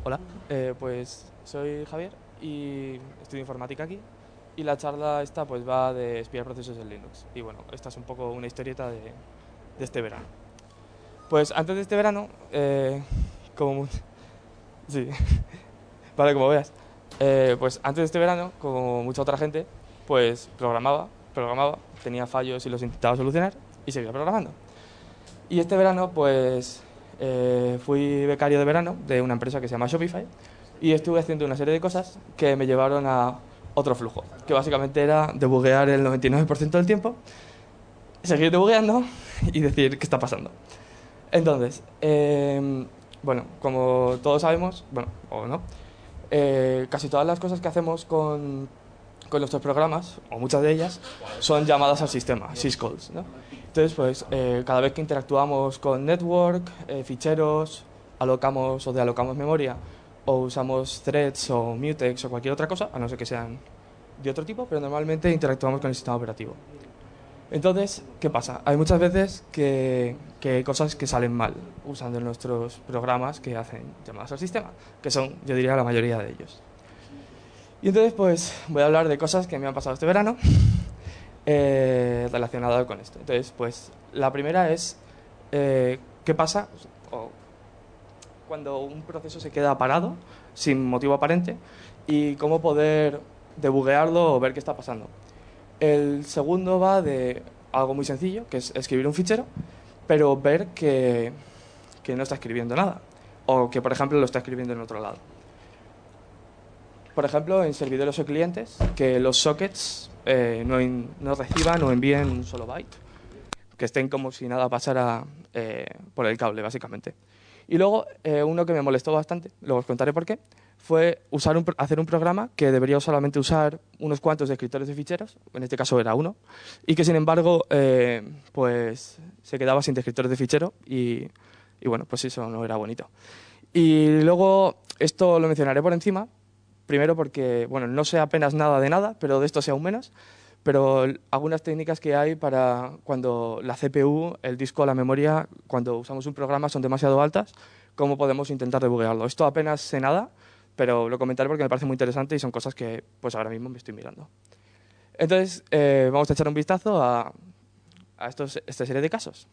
Hola, pues soy Javier y estudio informática aquí y la charla esta pues va de espiar procesos en Linux y bueno, esta es un poco una historieta de este verano. Pues antes de este verano, como... Sí, vale, como veas, pues antes de este verano, como mucha otra gente, pues programaba, tenía fallos y los intentaba solucionar y seguía programando. Y este verano, pues fui becario de verano de una empresa que se llama Shopify y estuve haciendo una serie de cosas que me llevaron a otro flujo, que básicamente era debuguear el 99% del tiempo, seguir debugueando y decir qué está pasando. Entonces, bueno, como todos sabemos, bueno, o no, casi todas las cosas que hacemos con nuestros programas, o muchas de ellas, son llamadas al sistema, syscalls, ¿no? Entonces, pues, cada vez que interactuamos con network, ficheros, alocamos o dealocamos memoria, o usamos threads o mutex o cualquier otra cosa, a no ser que sean de otro tipo, pero normalmente interactuamos con el sistema operativo. Entonces, ¿qué pasa? Hay muchas veces que hay cosas que salen mal usando nuestros programas que hacen llamadas al sistema, que son, yo diría, la mayoría de ellos. Y entonces, pues, voy a hablar de cosas que me han pasado este verano relacionadas con esto. Entonces, pues, la primera es qué pasa o cuando un proceso se queda parado sin motivo aparente y cómo poder debuguearlo o ver qué está pasando. El segundo va de algo muy sencillo, que es escribir un fichero, pero ver que no está escribiendo nada. O que, por ejemplo, lo está escribiendo en otro lado. Por ejemplo, en servidores o clientes, que los sockets no reciban o envíen un solo byte. Que estén como si nada pasara por el cable, básicamente. Y luego, uno que me molestó bastante, luego os contaré por qué, fue hacer un programa que debería solamente usar unos cuantos descriptores de ficheros, en este caso era uno, y que sin embargo pues se quedaba sin descriptores de fichero y bueno, pues eso no era bonito. Y luego, esto lo mencionaré por encima, primero porque, bueno, no sé apenas nada de nada, pero de esto sé aún menos, pero algunas técnicas que hay para cuando la CPU, el disco, la memoria, cuando usamos un programa son demasiado altas, cómo podemos intentar debuguearlo. Esto apenas sé nada, pero lo comentaré porque me parece muy interesante y son cosas que pues ahora mismo me estoy mirando. Entonces, vamos a echar un vistazo a esta serie de casos.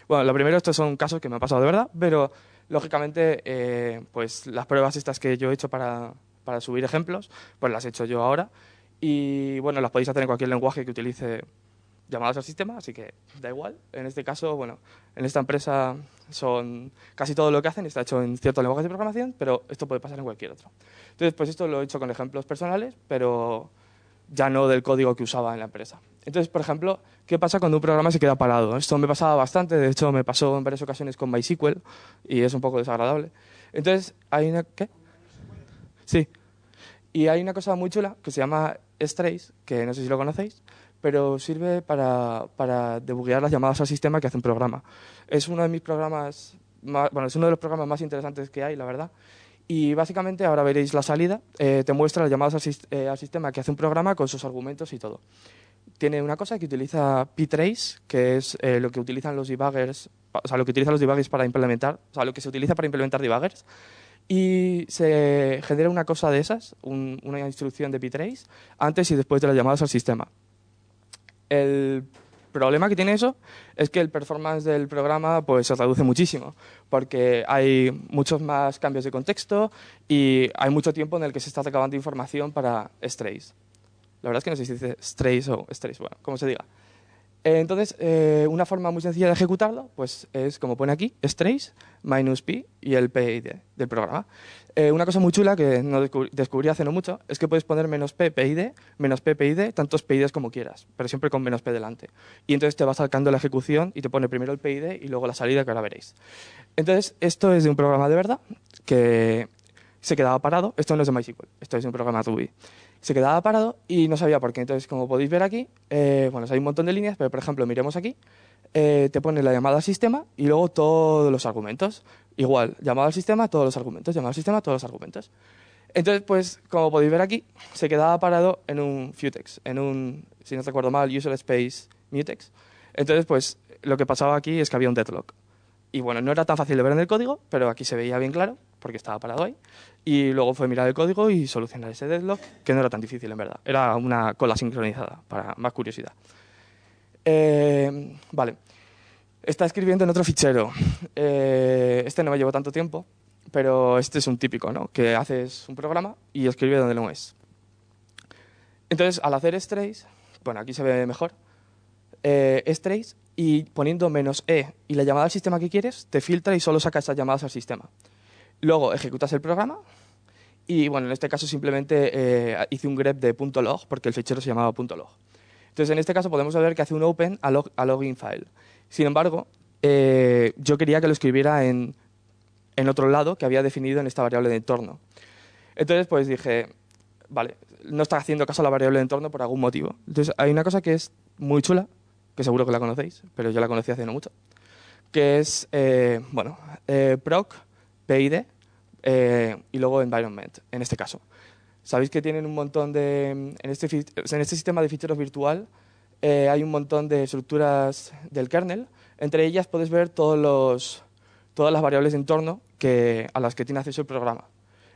Bueno, lo primero, estos son casos que me han pasado de verdad, pero lógicamente, pues las pruebas estas que yo he hecho para subir ejemplos, pues las he hecho yo ahora. Y bueno, las podéis hacer en cualquier lenguaje que utilice llamadas al sistema, así que da igual. En este caso, bueno, en esta empresa son casi todo lo que hacen está hecho en ciertos lenguajes de programación, pero esto puede pasar en cualquier otro. Entonces, pues esto lo he hecho con ejemplos personales, pero ya no del código que usaba en la empresa. Entonces, por ejemplo, ¿qué pasa cuando un programa se queda parado? Esto me pasaba bastante, de hecho me pasó en varias ocasiones con MySQL y es un poco desagradable. Entonces, hay una... ¿Qué? Sí. Y hay una cosa muy chula que se llama Strace, que no sé si lo conocéis, pero sirve para debuguear las llamadas al sistema que hace un programa. Es uno de mis programas, bueno, es uno de los programas más interesantes que hay, la verdad. Y básicamente, ahora veréis la salida, te muestra las llamadas al sistema que hace un programa con sus argumentos y todo. Tiene una cosa que utiliza ptrace, que es lo que utilizan los debuggers, o sea, lo que utilizan los debuggers para implementar, o sea, lo que se utiliza para implementar debuggers. Y se genera una cosa de esas, una instrucción de ptrace, antes y después de las llamadas al sistema. El problema que tiene eso es que el performance del programa pues, se reduce muchísimo, porque hay muchos más cambios de contexto y hay mucho tiempo en el que se está recabando información para strace. La verdad es que no sé si dice strace o strace, bueno, como se diga. Entonces, una forma muy sencilla de ejecutarlo pues, es, como pone aquí, strace minus p y el PID del programa. Una cosa muy chula que no descubrí hace no mucho es que puedes poner menos p PID, tantos PIDs como quieras, pero siempre con menos p delante. Y entonces te va saltando la ejecución y te pone primero el PID y luego la salida, que ahora veréis. Entonces, esto es de un programa de verdad que se quedaba parado. Esto no es de MySQL, esto es de un programa Ruby. Se quedaba parado y no sabía por qué. Entonces, como podéis ver aquí, bueno, hay un montón de líneas, pero por ejemplo, miremos aquí, te pone la llamada al sistema y luego todos los argumentos. Igual, llamada al sistema, todos los argumentos, llamada al sistema, todos los argumentos. Entonces, pues, como podéis ver aquí, se quedaba parado en un futex, en un, si no recuerdo mal, user space mutex. Entonces, pues, lo que pasaba aquí es que había un deadlock. Y bueno, no era tan fácil de ver en el código, pero aquí se veía bien claro, porque estaba parado ahí. Y luego fue mirar el código y solucionar ese deadlock, que no era tan difícil en verdad. Era una cola sincronizada, para más curiosidad. Vale. Está escribiendo en otro fichero. Este no me llevó tanto tiempo, pero este es un típico, ¿no? Que haces un programa y escribe donde no es. Entonces, al hacer strace, bueno, aquí se ve mejor, strace y poniendo -e y la llamada al sistema que quieres, te filtra y solo saca esas llamadas al sistema. Luego ejecutas el programa y, bueno, en este caso simplemente hice un grep de .log porque el fichero se llamaba .log. Entonces, en este caso podemos ver que hace un open a login file. Sin embargo, yo quería que lo escribiera en otro lado que había definido en esta variable de entorno. Entonces, pues dije, vale, no está haciendo caso a la variable de entorno por algún motivo. Entonces, hay una cosa que es muy chula, que seguro que la conocéis, pero yo la conocí hace no mucho, que es, bueno, proc, PID y luego environment, en este caso. Sabéis que tienen un montón de... En este sistema de ficheros virtual hay un montón de estructuras del kernel. Entre ellas puedes ver todas las variables de entorno a las que tiene acceso el programa.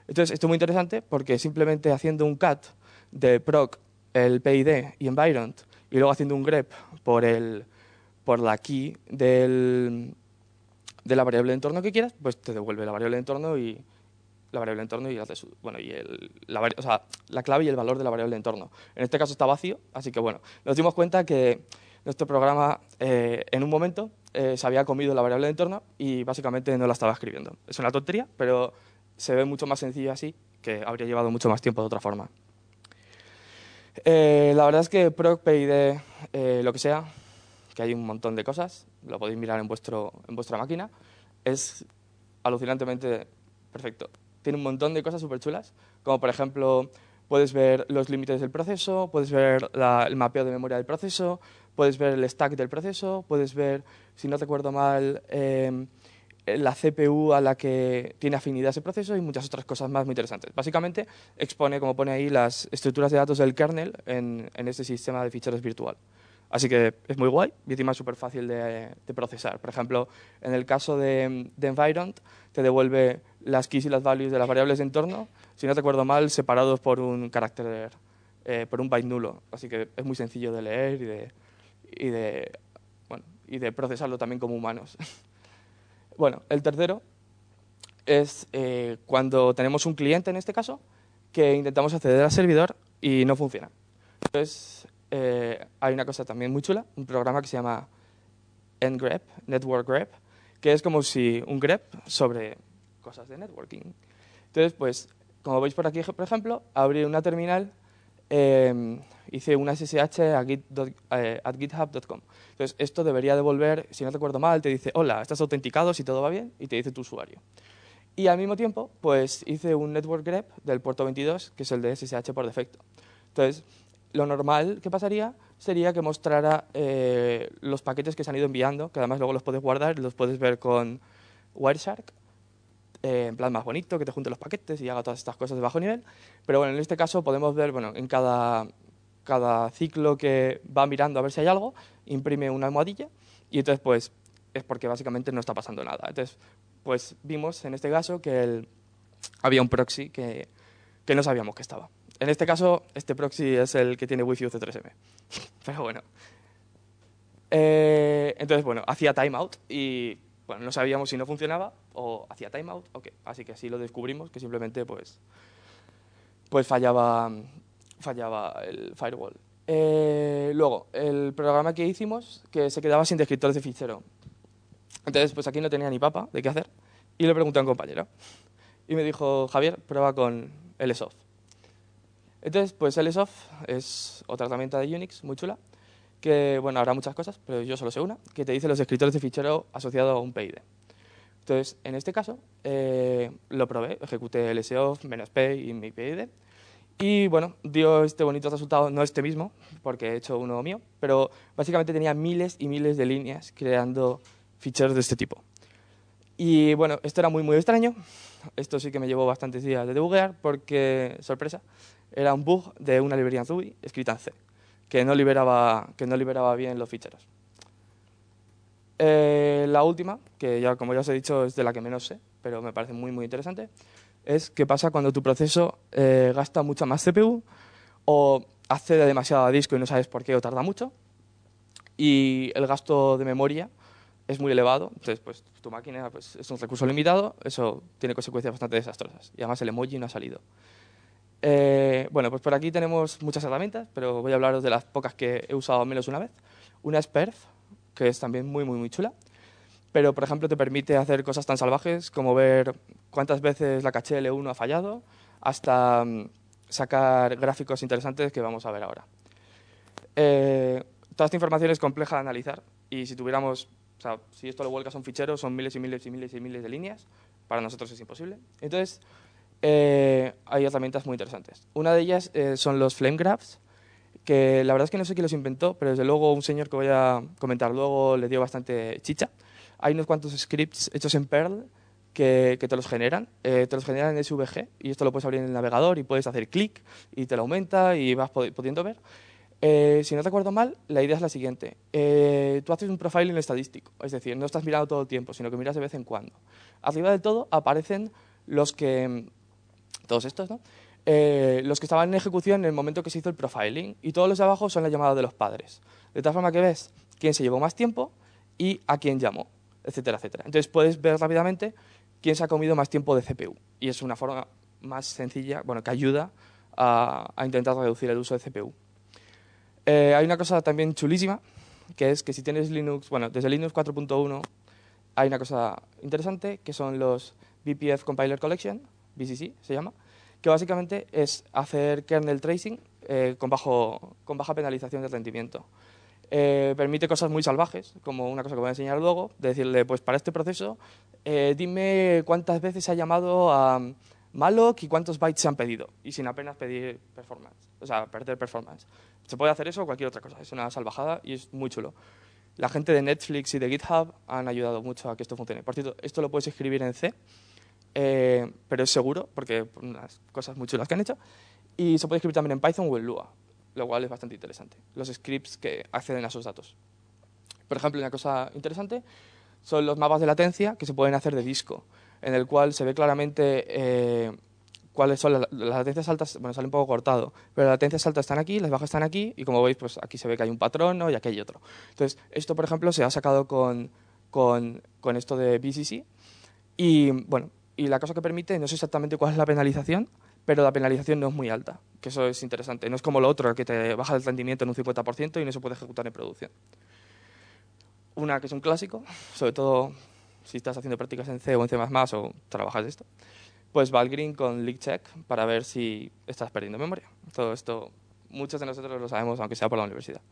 Entonces, esto es muy interesante porque simplemente haciendo un cat de proc, el PID y environment, y luego haciendo un grep por la key de la variable de entorno que quieras, pues te devuelve la variable de entorno y la clave y el valor de la variable de entorno. En este caso está vacío, así que bueno, nos dimos cuenta que nuestro programa en un momento se había comido la variable de entorno y básicamente no la estaba escribiendo. Es una tontería, pero se ve mucho más sencillo así, que habría llevado mucho más tiempo de otra forma. La verdad es que proc, PID, lo que sea, que hay un montón de cosas, lo podéis mirar en vuestra máquina, es alucinantemente perfecto. Tiene un montón de cosas súper chulas, como por ejemplo, puedes ver los límites del proceso, puedes ver el mapeo de memoria del proceso, puedes ver el stack del proceso, puedes ver, si no recuerdo mal, la CPU a la que tiene afinidad ese proceso y muchas otras cosas más muy interesantes. Básicamente expone, como pone ahí, las estructuras de datos del kernel en este sistema de ficheros virtual. Así que es muy guay y encima es súper fácil de procesar. Por ejemplo, en el caso de environment, te devuelve las keys y las values de las variables de entorno, si no recuerdo mal, separados por un carácter, por un byte nulo. Así que es muy sencillo de leer y de procesarlo también como humanos. Bueno, el tercero es cuando tenemos un cliente, en este caso, que intentamos acceder al servidor y no funciona. Entonces, hay una cosa también muy chula, un programa que se llama ngrep, Network Grep, que es como si un grep sobre cosas de networking. Entonces, pues, como veis por aquí, por ejemplo, abrí una terminal, hice una SSH a github.com. Entonces, esto debería devolver, si no recuerdo mal, te dice, hola, estás autenticado, si todo va bien, y te dice tu usuario. Y al mismo tiempo, pues, hice un network grep del puerto 22, que es el de SSH por defecto. Entonces, lo normal que pasaría sería que mostrara los paquetes que se han ido enviando, que además luego los puedes guardar y los puedes ver con Wireshark, en plan más bonito, que te junte los paquetes y haga todas estas cosas de bajo nivel. Pero bueno, en este caso podemos ver, bueno, en cada ciclo que va mirando a ver si hay algo, imprime una almohadilla y entonces pues es porque básicamente no está pasando nada. Entonces, pues vimos en este caso que había un proxy que no sabíamos que estaba. En este caso, este proxy es el que tiene Wi-Fi UC3M. Pero bueno. Entonces, bueno, hacía timeout y bueno, no sabíamos si no funcionaba o hacía timeout o qué. Así que así lo descubrimos, que simplemente pues fallaba el firewall. Luego, el programa que hicimos, que se quedaba sin descriptores de fichero. Entonces, pues aquí no tenía ni papa de qué hacer. Y le pregunté a un compañero. Y me dijo, Javier, prueba con LSOF. Entonces, pues LSOF es otra herramienta de Unix muy chula, que, bueno, habrá muchas cosas, pero yo solo sé una, que te dice los descriptores de fichero asociados a un PID. Entonces, en este caso, lo probé, ejecuté lsof, -p y mi PID, y bueno, dio este bonito resultado, no este mismo, porque he hecho uno mío, pero básicamente tenía miles y miles de líneas creando ficheros de este tipo. Y bueno, esto era muy, muy extraño. Esto sí que me llevó bastantes días de debuguear porque, sorpresa, era un bug de una librería en Ruby escrita en C, que no liberaba bien los ficheros. la última, que ya como ya os he dicho es de la que menos sé, pero me parece muy interesante, es qué pasa cuando tu proceso gasta mucha más CPU o accede demasiado a disco y no sabes por qué o tarda mucho, y el gasto de memoria es muy elevado. Entonces, pues tu máquina pues, es un recurso limitado, eso tiene consecuencias bastante desastrosas. Y además el emoji no ha salido. Bueno, pues por aquí tenemos muchas herramientas, pero voy a hablaros de las pocas que he usado al menos una vez. Una es Perf, que es también muy chula, pero por ejemplo te permite hacer cosas tan salvajes como ver cuántas veces la caché L1 ha fallado, hasta sacar gráficos interesantes que vamos a ver ahora. Toda esta información es compleja de analizar y si tuviéramos, o sea, si esto lo vuelcas a un fichero son miles y miles de líneas, para nosotros es imposible. Entonces, hay herramientas muy interesantes. Una de ellas son los flame graphs, que la verdad es que no sé quién los inventó, pero desde luego un señor que voy a comentar luego le dio bastante chicha. Hay unos cuantos scripts hechos en Perl que te los generan. Te los generan en SVG y esto lo puedes abrir en el navegador y puedes hacer clic y te lo aumenta y vas pudiendo ver. Si no recuerdo mal, la idea es la siguiente. Tú haces un profiling estadístico, es decir, no estás mirando todo el tiempo, sino que miras de vez en cuando. Arriba del todo aparecen los que, todos estos, ¿no? Los que estaban en ejecución en el momento que se hizo el profiling, y todos los de abajo son las llamadas de los padres. De tal forma que ves quién se llevó más tiempo y a quién llamó, etcétera, etcétera. Entonces puedes ver rápidamente quién se ha comido más tiempo de CPU. Y es una forma más sencilla, bueno, que ayuda a intentar reducir el uso de CPU. Hay una cosa también chulísima, que es que si tienes Linux, bueno, desde Linux 4.1 hay una cosa interesante, que son los BPF Compiler Collection, BCC se llama, que básicamente es hacer kernel tracing con baja penalización de rendimiento. Permite cosas muy salvajes, como una cosa que voy a enseñar luego, de decirle, pues para este proceso, dime cuántas veces se ha llamado a malloc y cuántos bytes se han pedido, y sin apenas pedir performance, o sea, perder performance. Se puede hacer eso o cualquier otra cosa, es una salvajada y es muy chulo. La gente de Netflix y de GitHub han ayudado mucho a que esto funcione. Por cierto, esto lo puedes escribir en C, pero es seguro, porque por unas cosas muy chulas que han hecho, y se puede escribir también en Python o en Lua, lo cual es bastante interesante, los scripts que acceden a esos datos. Por ejemplo, una cosa interesante son los mapas de latencia que se pueden hacer de disco, en el cual se ve claramente cuáles son las latencias altas. Bueno, sale un poco cortado, pero las latencias altas están aquí, las bajas están aquí, y como veis, pues aquí se ve que hay un patrón, ¿no? Y aquí hay otro. Entonces, esto, por ejemplo, se ha sacado con esto de BCC, y bueno, y la cosa que permite, no sé exactamente cuál es la penalización, pero la penalización no es muy alta, que eso es interesante. No es como lo otro, que te baja el rendimiento en un 50% y no se puede ejecutar en producción. Una que es un clásico, sobre todo si estás haciendo prácticas en C o en C++ o trabajas de esto, pues Valgrind con leakcheck para ver si estás perdiendo memoria. Todo esto muchos de nosotros lo sabemos, aunque sea por la universidad.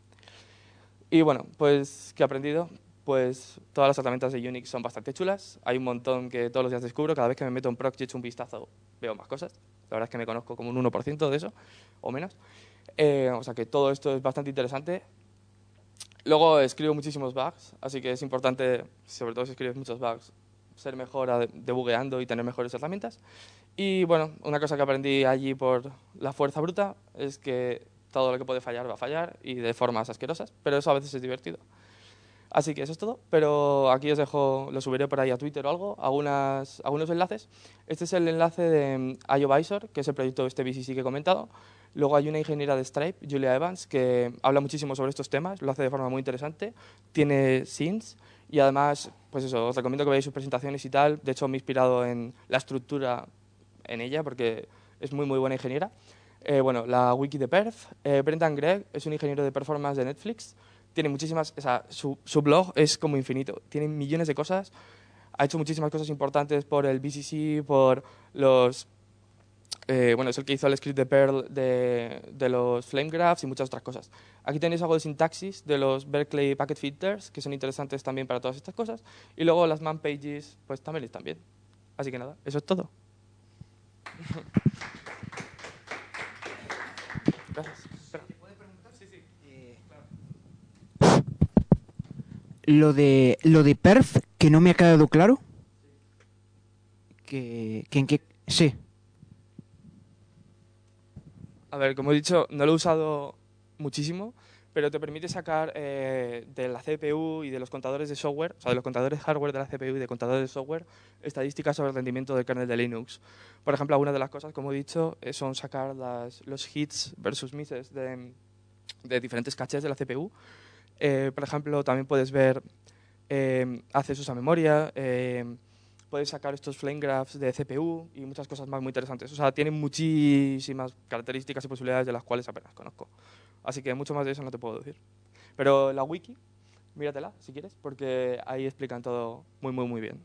Y bueno, pues ¿qué he aprendido? Pues todas las herramientas de Unix son bastante chulas. Hay un montón que todos los días descubro. Cada vez que me meto en proc y echo un vistazo, veo más cosas. La verdad es que me conozco como un 1% de eso, o menos. O sea que todo esto es bastante interesante. Luego escribo muchísimos bugs, así que es importante, sobre todo si escribes muchos bugs, ser mejor debugueando y tener mejores herramientas. Y bueno, una cosa que aprendí allí por la fuerza bruta es que todo lo que puede fallar va a fallar y de formas asquerosas, pero eso a veces es divertido. Así que eso es todo, pero aquí os dejo, lo subiré por ahí a Twitter o algo, algunos enlaces. Este es el enlace de IOVisor, que es el proyecto de este BCC que he comentado. Luego hay una ingeniera de Stripe, Julia Evans, que habla muchísimo sobre estos temas, lo hace de forma muy interesante, tiene scenes y además, pues eso, os recomiendo que veáis sus presentaciones y tal. De hecho, me he inspirado en la estructura en ella porque es muy buena ingeniera. Bueno, la wiki de Perf. Brendan Gregg es un ingeniero de performance de Netflix. Tiene muchísimas, o sea, su blog es como infinito. Tiene millones de cosas. Ha hecho muchísimas cosas importantes por el BCC, por los... bueno, es el que hizo el script de Perl de los flame graphs y muchas otras cosas. Aquí tenéis algo de sintaxis de los Berkeley Packet Filters, que son interesantes también para todas estas cosas. Y luego las man pages, pues también están bien. Así que nada, eso es todo. Gracias. Espera. Lo de perf, que no me ha quedado claro. Que en qué. Sí. A ver, como he dicho, no lo he usado muchísimo, pero te permite sacar de la CPU y de los contadores de software, o sea, de los contadores hardware de la CPU y de contadores de software, estadísticas sobre el rendimiento del kernel de Linux. Por ejemplo, algunas de las cosas, como he dicho, son sacar los hits versus misses de diferentes cachés de la CPU. Por ejemplo, también puedes ver accesos a memoria, puedes sacar estos flame graphs de CPU y muchas cosas más muy interesantes. O sea, tiene muchísimas características y posibilidades de las cuales apenas conozco. Así que mucho más de eso no te puedo decir. Pero la wiki, míratela si quieres, porque ahí explican todo muy, muy, muy bien.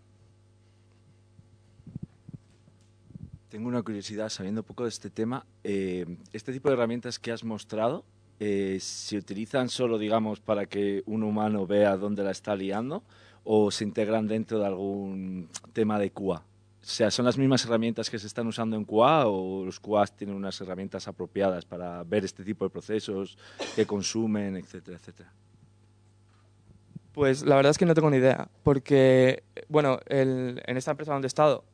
Tengo una curiosidad, sabiendo un poco de este tema. Este tipo de herramientas que has mostrado, ¿se utilizan solo, digamos, para que un humano vea dónde la está liando o se integran dentro de algún tema de QA? O sea, ¿son las mismas herramientas que se están usando en QA o los QAs tienen unas herramientas apropiadas para ver este tipo de procesos que consumen, etcétera, etcétera? Pues la verdad es que no tengo ni idea, porque, bueno, en esta empresa donde he estado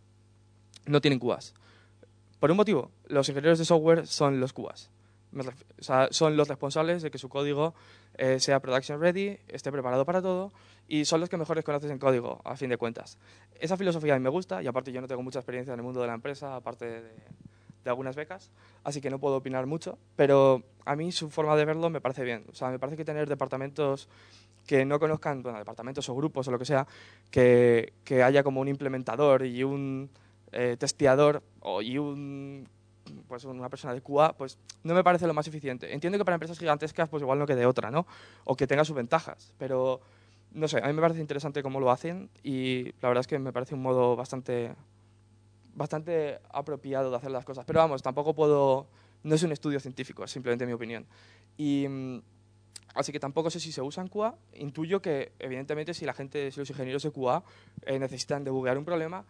no tienen QAs. Por un motivo, los ingenieros de software son los QAs. O sea, son los responsables de que su código sea production ready, esté preparado para todo, y son los que mejores conocen en código, a fin de cuentas. Esa filosofía a mí me gusta, y aparte yo no tengo mucha experiencia en el mundo de la empresa, aparte de algunas becas, así que no puedo opinar mucho, pero a mí su forma de verlo me parece bien. O sea, me parece que tener departamentos que no conozcan, bueno, departamentos o grupos o lo que sea, que haya como un implementador y un testeador y pues una persona de QA, pues no me parece lo más eficiente. Entiendo que para empresas gigantescas pues igual no quede otra, ¿no? O que tenga sus ventajas, pero no sé, a mí me parece interesante cómo lo hacen y la verdad es que me parece un modo bastante apropiado de hacer las cosas. Pero vamos, tampoco puedo, no es un estudio científico, es simplemente mi opinión. Así que tampoco sé si se usa en QA. Intuyo que, evidentemente, si los ingenieros de QA necesitan debuguear un problema,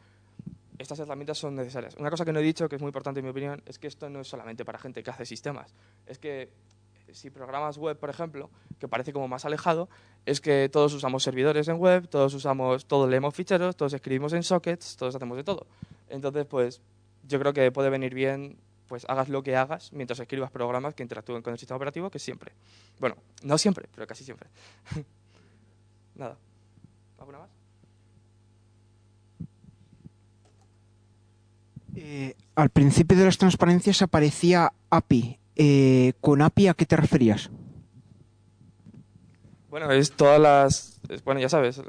estas herramientas son necesarias. Una cosa que no he dicho, que es muy importante en mi opinión, es que esto no es solamente para gente que hace sistemas. Es que si programas web, por ejemplo, que parece como más alejado, es que todos usamos servidores en web, todos leemos ficheros, todos escribimos en sockets, todos hacemos de todo. Entonces, pues, yo creo que puede venir bien, pues, hagas lo que hagas mientras escribas programas que interactúen con el sistema operativo, que siempre. Bueno, no siempre, pero casi siempre. Nada. ¿Alguna más? Al principio de las transparencias aparecía API. ¿Con API a qué te referías? Bueno, bueno, ya sabes,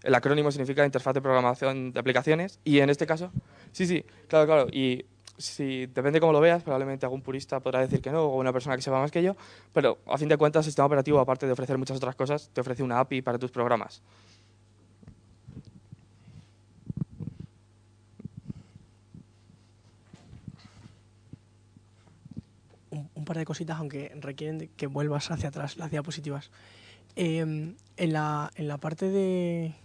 el acrónimo significa Interfaz de Programación de Aplicaciones y en este caso, sí, claro, y si depende cómo lo veas, probablemente algún purista podrá decir que no, o una persona que sepa más que yo, pero a fin de cuentas el sistema operativo, aparte de ofrecer muchas otras cosas, te ofrece una API para tus programas. Un par de cositas, aunque requieren que vuelvas hacia atrás las diapositivas. En la parte de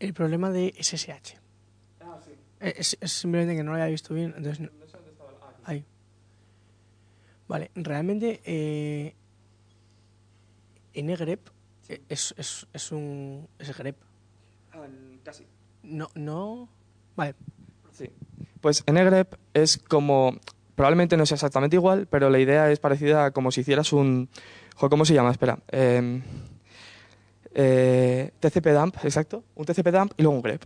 el problema de SSH. Sí. Es simplemente que no lo había visto bien, entonces No sé dónde estaba. ahí. Vale, realmente ngrep es grep. Casi. No. Vale. Sí. Pues ngrep es como, probablemente no sea exactamente igual, pero la idea es parecida a como si hicieras ¿cómo se llama? Espera. TCP-dump, exacto. Un TCP-dump y luego un grep.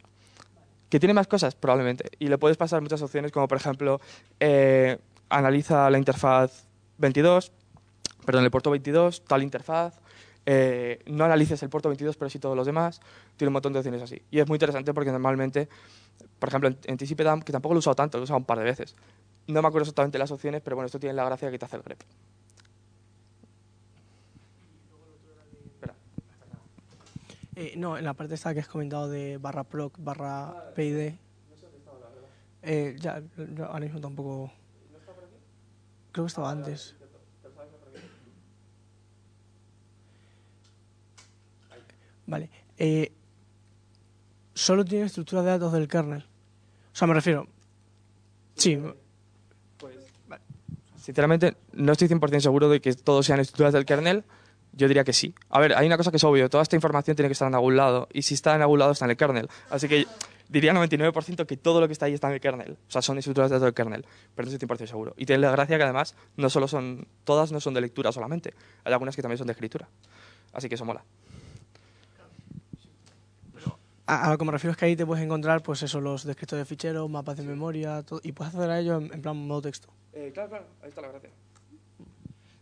¿Que tiene más cosas? Probablemente. Y le puedes pasar muchas opciones, como por ejemplo, analiza la interfaz 22, perdón, el puerto 22, tal interfaz. No analices el puerto 22, pero sí todos los demás. Tiene un montón de opciones así. Y es muy interesante porque normalmente, por ejemplo, en TCP-dump, que tampoco lo he usado tanto, lo he usado un par de veces. No me acuerdo exactamente las opciones, pero bueno, esto tiene la gracia que te hace el grep. Espera. No, en la parte esta que has comentado de /proc, /pid. No sé dónde estaba, la verdad. Yo ahora mismo tampoco. ¿No está por aquí? Creo que estaba antes. Vale. Solo tiene estructura de datos del kernel. O sea, me refiero. Sí. Pues, sinceramente, no estoy 100% seguro de que todos sean estructuras del kernel. Yo diría que sí. A ver, hay una cosa que es obvio. Toda esta información tiene que estar en algún lado. Y si está en algún lado, está en el kernel. Así que diría 99% que todo lo que está ahí está en el kernel. O sea, son estructuras de datos del kernel. Pero no estoy 100% seguro. Y tiene la gracia que además no solo son... Todas no son de lectura solamente. Hay algunas que también son de escritura. Así que eso mola. A lo que me refiero es que ahí te puedes encontrar, pues eso, los descriptores de ficheros, mapas de memoria, todo, y puedes acceder a ellos en plan modo texto. Claro, ahí está la gracia.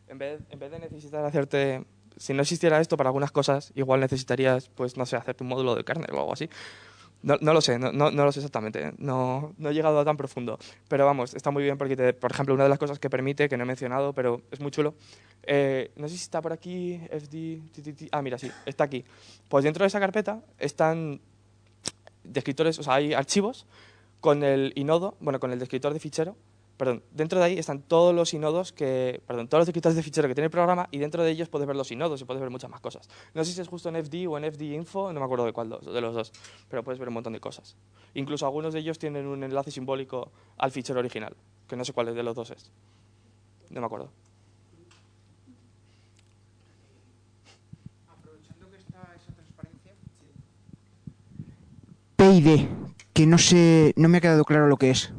En vez de necesitar hacerte... Si no existiera esto para algunas cosas, igual necesitarías, pues no sé, hacerte un módulo del kernel o algo así. No lo sé, no lo sé exactamente. No he llegado a tan profundo. Pero vamos, está muy bien porque, por ejemplo, una de las cosas que permite, que no he mencionado, pero es muy chulo, no sé si está por aquí, mira, sí, está aquí. Pues dentro de esa carpeta están descriptores, o sea, hay archivos con el inodo, bueno, con el descriptor de fichero. Perdón, dentro de ahí están todos los todos los descriptores de fichero que tiene el programa, y dentro de ellos puedes ver los inodos y puedes ver muchas más cosas. No sé si es justo en FD o en FD Info, no me acuerdo de cuál de los dos, pero puedes ver un montón de cosas. Incluso algunos de ellos tienen un enlace simbólico al fichero original, que no sé cuál de los dos es. No me acuerdo. Aprovechando que está esa transparencia, PID, que no sé, no me ha quedado claro lo que es.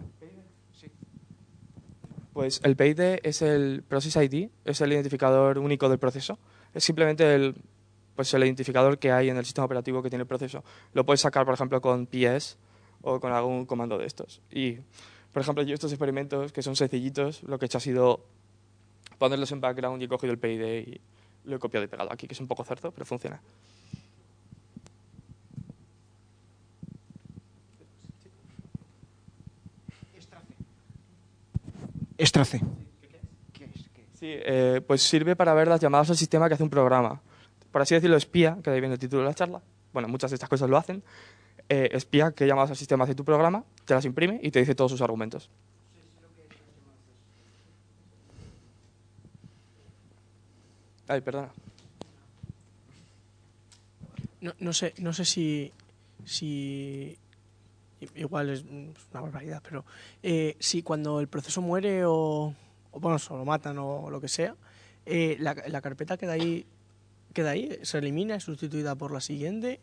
Pues el PID es el Process ID, es el identificador único del proceso. Es simplemente el identificador que hay en el sistema operativo que tiene el proceso. Lo puedes sacar, por ejemplo, con PS o con algún comando de estos. Y, por ejemplo, yo estos experimentos, que son sencillitos, lo que he hecho ha sido ponerlos en background y he cogido el PID y lo he copiado y pegado aquí, que es un poco cerdo, pero funciona. Estrace. Sí, pues sirve para ver las llamadas al sistema que hace un programa. Por así decirlo, espía, que de ahí viene el título de la charla. Bueno, muchas de estas cosas lo hacen. Espía qué llamadas al sistema hace tu programa, te las imprime y te dice todos sus argumentos. Ay, perdona. No sé si igual es una barbaridad, pero si cuando el proceso muere o bueno, o lo matan o lo que sea, la carpeta queda ahí, se elimina, es sustituida por la siguiente.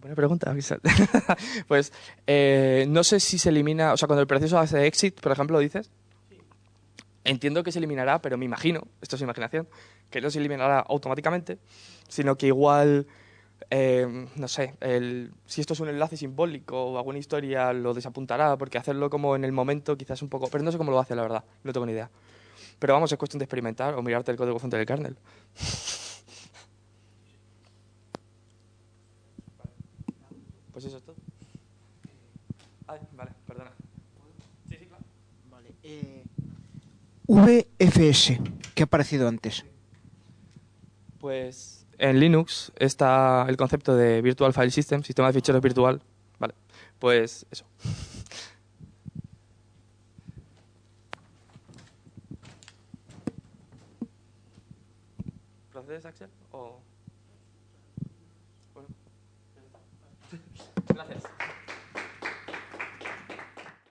Buena pregunta. Pues no sé si se elimina, o sea, cuando el proceso hace exit, por ejemplo, dices. Entiendo que se eliminará, pero me imagino, esto es imaginación, que no se eliminará automáticamente, sino que igual, no sé, si esto es un enlace simbólico o alguna historia lo desapuntará, porque hacerlo como en el momento quizás un poco... Pero no sé cómo lo hace, la verdad, no tengo ni idea. Pero vamos, es cuestión de experimentar o mirarte el código fuente del kernel. Pues eso es todo. Ay, vale, perdona. Sí, sí, claro. Vale. VFS, ¿qué ha aparecido antes? Pues en Linux está el concepto de Virtual File System, sistema de ficheros virtual. Vale, pues eso. ¿Procedes, Axel? ¿O...?